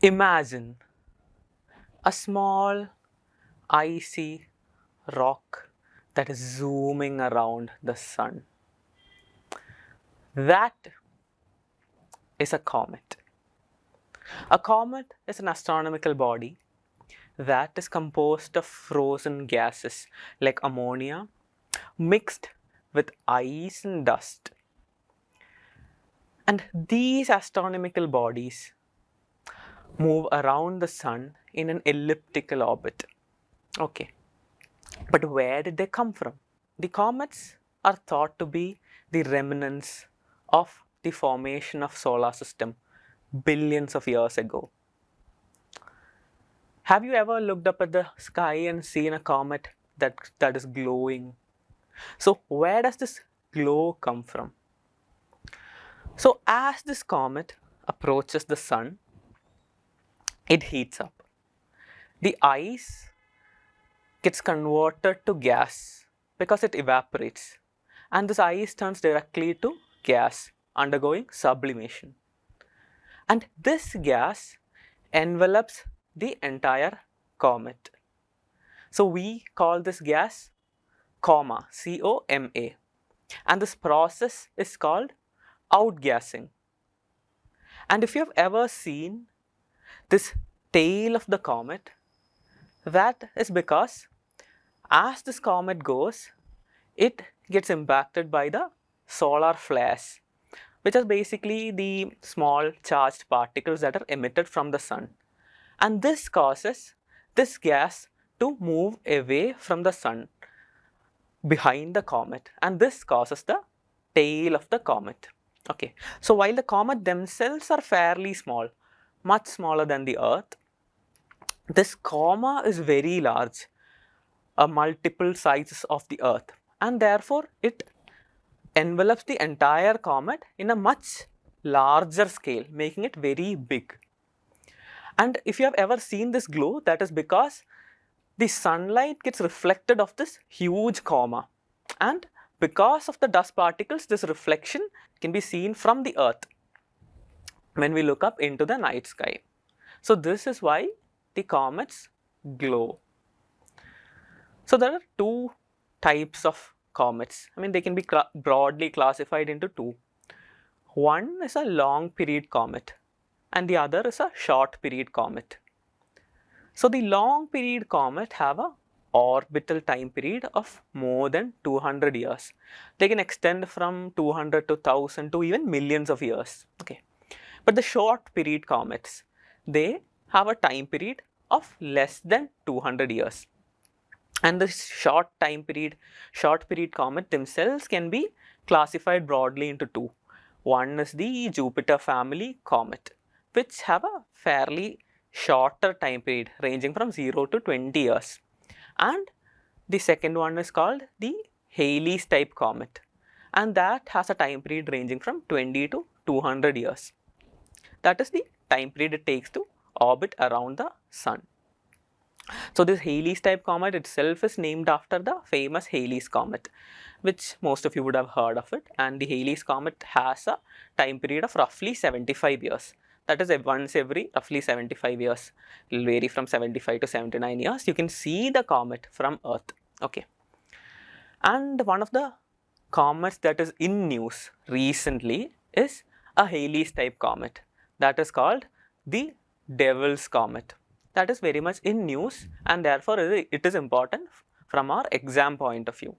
Imagine a small icy rock that is zooming around the sun. That is a comet. A comet is an astronomical body that is composed of frozen gases like ammonia mixed with ice and dust. And these astronomical bodies move around the sun in an elliptical orbit. Okay, but where did they come from? The comets are thought to be the remnants of the formation of solar system billions of years ago. Have you ever looked up at the sky and seen a comet that is glowing? So where does this glow come from? So as this comet approaches the sun, it heats up. The ice gets converted to gas because it evaporates, and this ice turns directly to gas undergoing sublimation. And this gas envelops the entire comet. So we call this gas coma, C-O-M-A, and this process is called outgassing. And if you have ever seen this tail of the comet, that is because as this comet goes, it gets impacted by the solar flares, which are basically the small charged particles that are emitted from the sun. And this causes this gas to move away from the sun behind the comet, and this causes the tail of the comet. Okay, so while the comet themselves are fairly small, much smaller than the Earth, this coma is very large, multiple sizes of the Earth, and therefore it envelops the entire comet in a much larger scale, making it very big. And if you have ever seen this glow, that is because the sunlight gets reflected off this huge coma, and because of the dust particles, this reflection can be seen from the Earth when we look up into the night sky. So this is why the comets glow. So there are two types of comets. I mean, they can be broadly classified into two. One is a long period comet and the other is a short period comet. So the long period comet have a orbital time period of more than 200 years. They can extend from 200 to 1000 to even millions of years. Okay. But the short period comets, they have a time period of less than 200 years. And the short period comet themselves can be classified broadly into two. One is the Jupiter family comet, which have a fairly shorter time period ranging from 0 to 20 years. And the second one is called the Halley's type comet, and that has a time period ranging from 20 to 200 years. That is the time period it takes to orbit around the sun. So this Halley's type comet itself is named after the famous Halley's comet, which most of you would have heard of it. And the Halley's comet has a time period of roughly 75 years. That is once every roughly 75 years. It will vary from 75 to 79 years. You can see the comet from Earth. Okay. And one of the comets that is in news recently is a Halley's type comet that is called the Devil's Comet. That is very much in news, and therefore it is important from our exam point of view.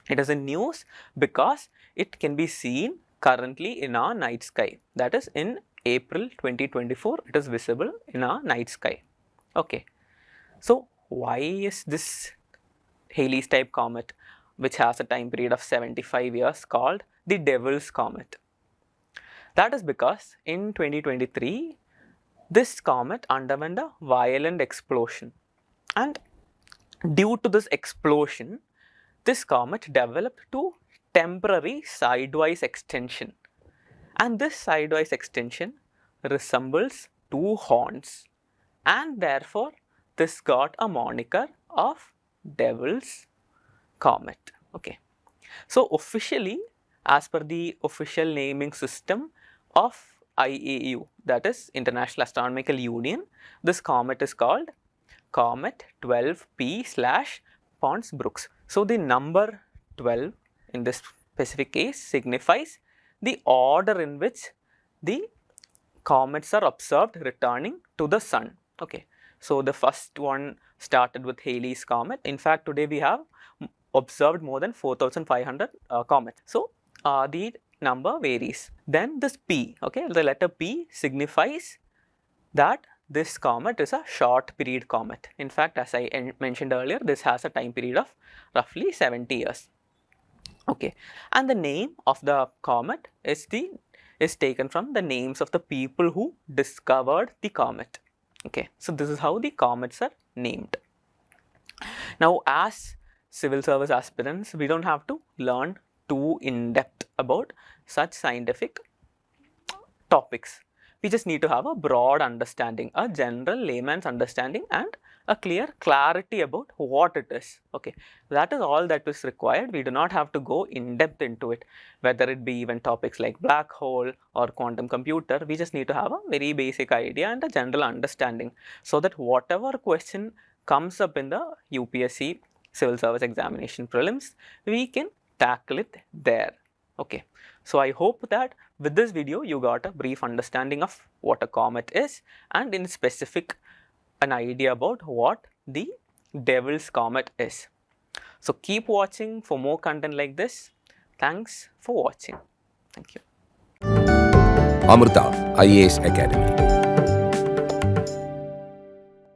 It is in news because it can be seen currently in our night sky. That is in April 2024, it is visible in our night sky. Okay. So why is this Halley's type comet, which has a time period of 75 years, called the Devil's Comet? That is because in 2023, this comet underwent a violent explosion, and due to this explosion, this comet developed two temporary sidewise extension, and this sidewise extension resembles two horns, and therefore this got a moniker of Devil's Comet. Okay. So officially, as per the official naming system of IAU, that is International Astronomical Union, this comet is called Comet 12P/Pons-Brooks. So the number 12 in this specific case signifies the order in which the comets are observed returning to the sun. Okay, so the first one started with Halley's comet. In fact, today we have observed more than 4,500 comets. So the number varies. Then this P, okay, the letter P signifies that this comet is a short period comet. In fact, as I mentioned earlier, this has a time period of roughly 70 years. Okay, and the name of the comet is taken from the names of the people who discovered the comet. Okay, so this is how the comets are named. Now, as civil service aspirants, we don't have to learn too in depth about such scientific topics. We just need to have a broad understanding, a general layman's understanding, and a clear clarity about what it is. Okay, that is all that is required. We do not have to go in depth into it, whether it be even topics like black hole or quantum computer. We just need to have a very basic idea and a general understanding, so that whatever question comes up in the UPSC civil service examination prelims, we can tackle it there. Okay, so I hope that with this video you got a brief understanding of what a comet is, and in specific an idea about what the Devil's Comet is. So keep watching for more content like this. Thanks for watching. Thank you. Amrita IAS Academy.